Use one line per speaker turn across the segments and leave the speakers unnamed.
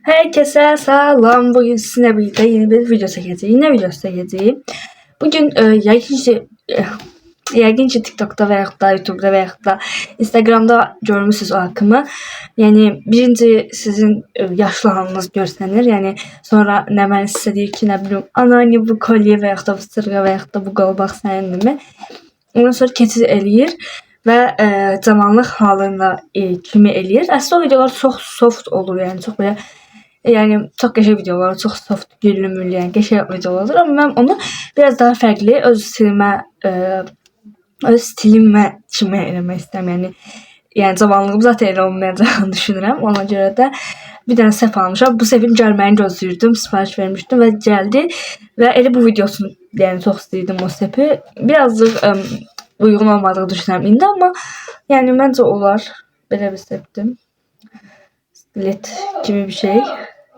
Herkese selam. Bugün sizinle birlikte yeni bir video çekeceğim. Yine video çekeceğim. Bugün yəqin ki TikTok'da veya da YouTube'da veya da Instagram'da görmüşsünüz o akımı. Yani birinci sizin yaşlı halınız görsənir. Yani sonra nə mən sizə deyir ki, nə bilim, ana bu kolye veya da bu sırğa veya da bu qalbaq səninmi? Ondan sonra keçid eləyir və cavanlıq halına kimi eləyir. Əslində o videolar çox soft olur, yəni çox belə çok qəşəng videolar, çok soft, güllü yani qəşəng videolar. Ama ben onu biraz daha farklı öz stilimə kimi eləmək istəyirəm. Yəni cavanlığım zaten elə olmayacağını düşünürəm. Ona görə də bir dənə səhv almışam. Bu səfər gəlməyini gözləyirdim, sifariş vermişdim və gəldi və elə bu videosunu yəni çox istəyirdim o səfi. Birazcık uyğun olmadığını düşünürəm indi, amma yəni məncə olar. Belə bir səfdim. Stilet kimi bir şey.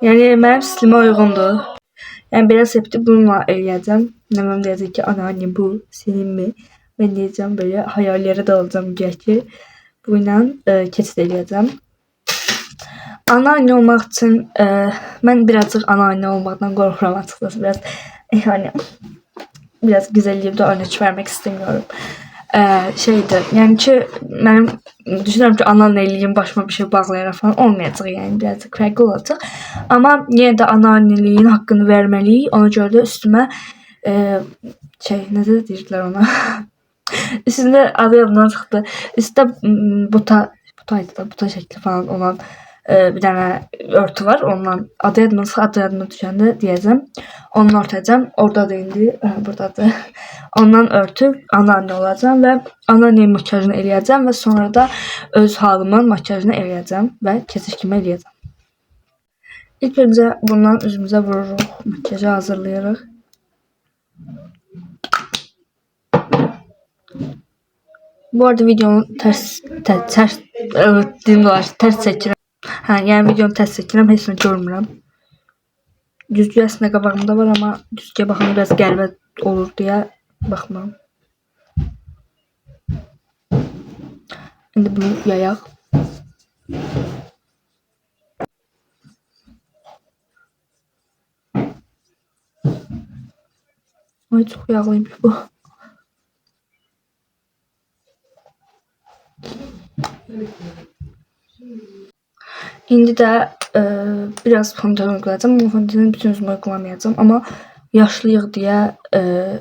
Yani mənim stilimə uyğundur. Yəni belə septi bununla eləyəcəm. Nəvəm deyəcək ki, ana anne bu seninmi? Ben deyəcəm böyle hayallere dalacağım ki bu ilə keçid eləyəcəm. Ana anne olmaq üçün mən birazcık ana anne olmaktan qorxuram açıkçası. Biraz güzelliyimdə örnek vermek istemiyorum. Yani ki benim düşünürüm ki anneanneliğim başıma bir şey bağlayarak falan olmayacak, yani birazcık farklı olacak. Ama yine de anneanneliğin hakkını vermeliyim. Ona göre de üstüme ne de deyirlər ona üstünde adı yadımdan çıxdı. Üstdə buta şəkli falan olan bir tane örtü var. Ondan adı yadımdan düşəndə deyəcəm. Onu örtəcəm. Orada da indi buradadır. Ondan örtüb anneanne olacağım ve anneannenin makyajını eləyəcəm ve sonra da öz halımın makyajını eləyəcəm ve kesiş kimi eləyəcəm. İlk önce bundan üzümüze vururuq. Makyajı hazırlayırıq. Bu arada videonun ters çəkirəm. Yani videonun ters çəkirəm, heç nə görmürəm. Düzgü əslində qabağımda var, amma düzgüyə baxanda biraz qəribə olur deyə baxmıram. İndi bunu yayaq. Ay, çox yağlıymış bu. İndi də biraz fondöten uygulayacağım. Bu fondöteni bütün üzümə uygulamayacağım. Amma yaşlıyıq deyə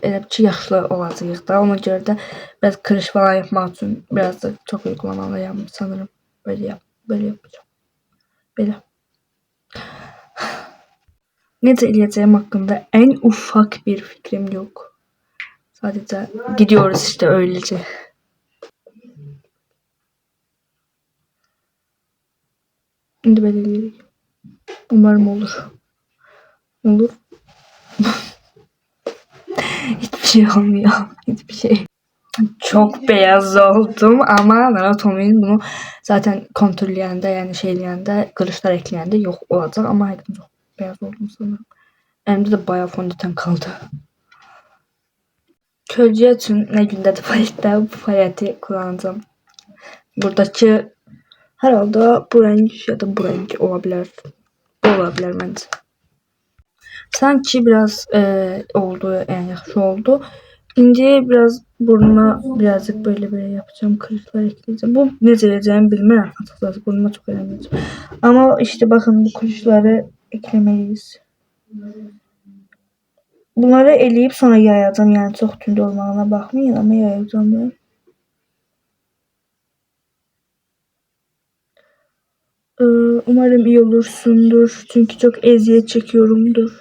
elə ki yaşlı olacağıq da. Ona görə də biraz kırış falan yapmaq üçün biraz da çok uygulamalıyım sanırım. Böyle yapacağım. Böyle. Necə eləyəcəyim hakkında en ufak bir fikrim yok. Sadece gidiyoruz işte öylece. Şimdi böyle eləyəcəyim. Umarım olur. Olur. Hiçbir şey olmuyor. Hiçbir şey. Çok beyaz oldum ama Naratomi'nin bunu zaten kontürleyende yani şeyleyende kılıçlar ekleyende yok olacak ama hakikaten çok beyaz oldum sanırım. Elimde de bayağı fondöten kaldı. Kölgə üçün nə gündədir paletdə bu paleti kullanacağım. Buradakı herhalde bu renk ya da bu renk olabilir. Bu olabilir bence. Sanki biraz oldu, yani yaxşı oldu. İndi biraz burnuma birazcık böyle yapacağım. Kırışlar ekleyeceğim. Bu necə edeceğimi bilmirəm. Açıkçası burnuma çok eləməyəcəm. Ama işte bakın bu kırışları eklemeliyiz. Bunları eləyib sonra yayacağım. Yani çok tünd olmağına bakmayın ama yayacağım ben. Umarım iyi olursundur. Çünkü çok eziyet çekiyorumdur.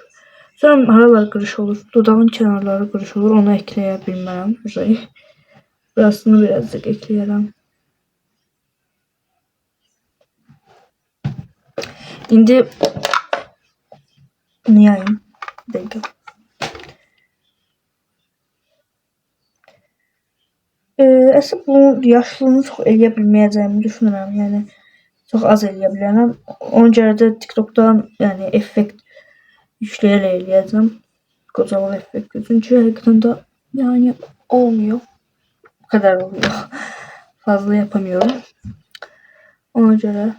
Sonra aralar kırış olur. Dudağın kenarları kırış olur. Onu ekleyebilmem. Burasını birazcık ekleyelim. Şimdi bunu yayayım. Bir dakika. Aslında bunu yaşlılığını çok eləyə düşünürəm. Yani çok az eləyə bilərəm. Ona görə də TikTok'dan yani effekt yükleyerek eləyəcəm. Kocaman effekt. Çünkü hakikaten de yani olmuyor. Bu kadar oluyor. Fazla yapamıyorum. Ona göre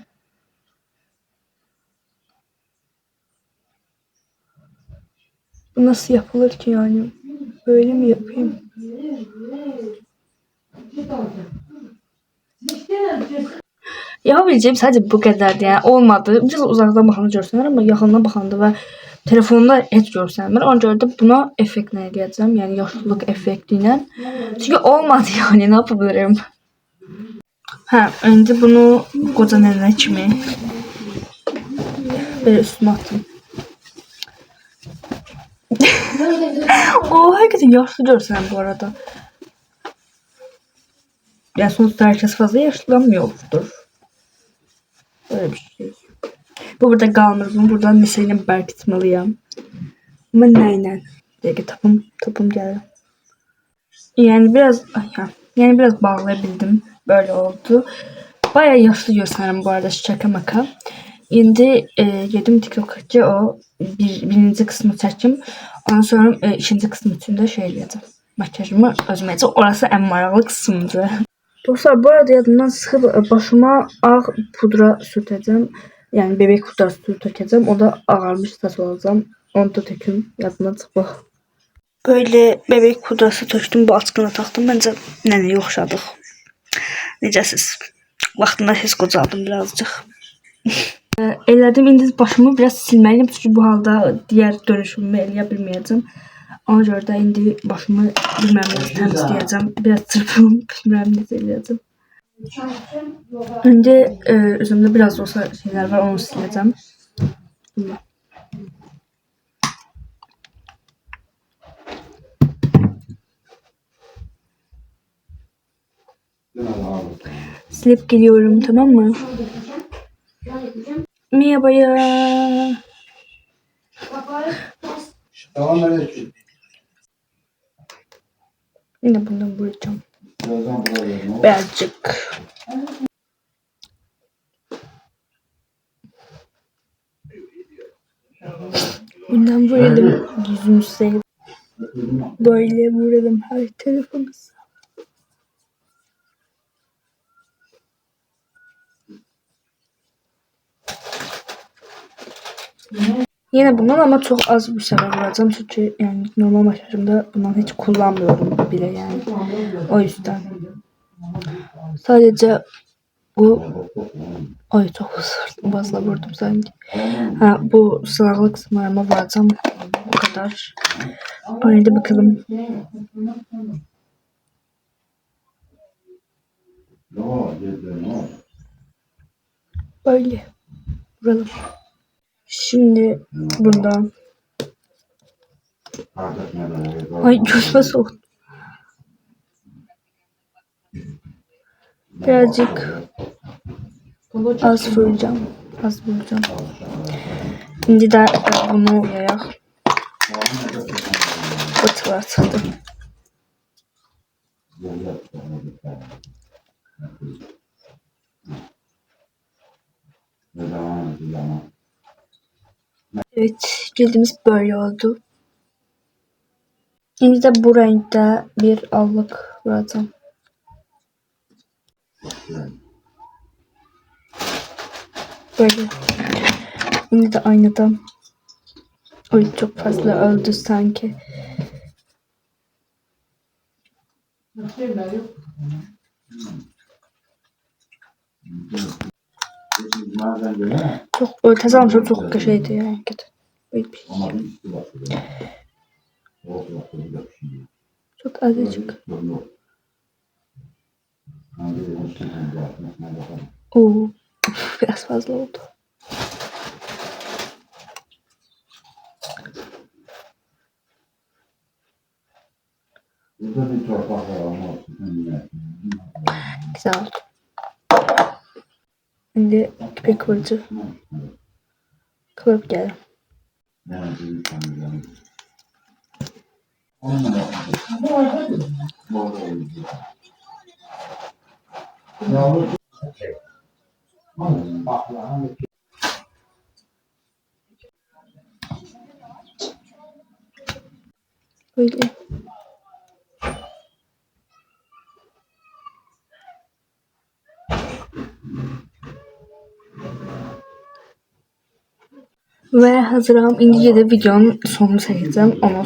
Bu nasıl yapılır ki yani? Böyle mi yapayım? Yapabileceğim sadece bu kadardı yani. Olmadı. Biraz uzaktan baxanda görsənir, amma yaxından baxanda və telefonda heç görsənmir. Ona görə də buna effektlə eləyəcəm. Yəni yaşlılıq effekti ilə. Çünki olmadı yani. Ne yapabilirim? Hə, indi bunu qoca nənə kimi belə üstümə atım. O hakikaten yaşlı görsen bu arada. Yani sonuçta herkes fazla yaşlanmıyordur. Böyle bir şey. Bu burada kalmır. Bunu buradan meseleyle berkitmeliyim. Ama neyle? Diye tapım geldi. Yani biraz yani biraz bağlayabildim. Böyle oldu. Bayağı yaşlı gösteren bu arada şaka maka. Şimdi yedim TikTok'ta o birinci kısmı çəkim. Ondan sonra ikinci kısmı için de şey yedim. Makyajımı özümə edəcəm. Orası en maraqlı kısımdı. Dostlar bu arada yadımdan çıxıb başıma ağ pudra sürtəcəm. Yani bebek pudrası sürtəcəm. O da ağarmış saç olacağım. Onu da töküm. Yadımdan çıxıb. Böyle bebek pudrası töktüm. Bu açqına taxdım. Bence nənəyə oxşadıq. Necəsiz? Vaxtında heç qocaldım birazcık. Elədim. İndi başımı biraz silmeliyim. Çünkü bu halda diğer dönüşümümü eləyə bilməyəcəm. Ona görə də indi başımı bilməm necə təmizləyəcəm. Biraz çırpım, bilməm necə eləyəcəm. İndi üzümdə biraz olsa şeyler var, onu siləcəm. Silip geliyorum, tamam mı? Merhaba ya. Yine bundan vuracağım. Birazcık. Bundan vuralım yüzümüze. Böyle vuralım her tarafımız. Yine bundan ama çok az bir sefer vuracağım çünkü yani normal makyajımda bundan hiç kullanmıyorum bile yani. O yüzden. Sadece bu ay çok fazla vurdum sanki. Ha, bu sağlık kısımlarıma vuracağım. Bu kadar. Haydi bakalım. Böyle vuralım. Şimdi bundan. Ay gözüme soğuk. Birazcık az vuracağım. Az vuracağım. Şimdi de bunu yayak. Batırdım. Evet, cildimiz böyle oldu. Şimdi de bu renkte bir allık vuracağım. Böyle. Şimdi de aynada. Oy çok fazla öldü sanki. Çok tezahürüm çok şeydi ya. Böyle bir şey. Çok azıcık. Oo, biraz fazla oldu. Güzel oldu. Şimdi küpe kıvırcı. Kıvırıp gelelim. Böyle. Ve hazıram. İndi de videonun sonunu çekeceğim. Ondan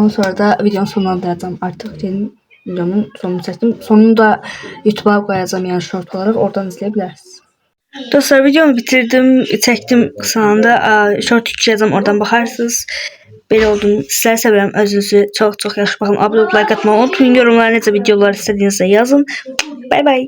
sonra da videonun sonlandıracağım. Artık yeni videonun sonunu çektim. Sonunu da YouTube'a koyacağım yani short olarak. Oradan izleyebilirsiniz. Dostlar videomu bitirdim. Çektim kısalığında. Short yükleyeceğim. Oradan bakarsınız. Belə oldum. Sizləri sevirəm. Özünüzü çox yaxşı baxın. Abone olub like atmağı unutmayın. Yorumlara necə videolar istədiyinizə yazın. Bay bay.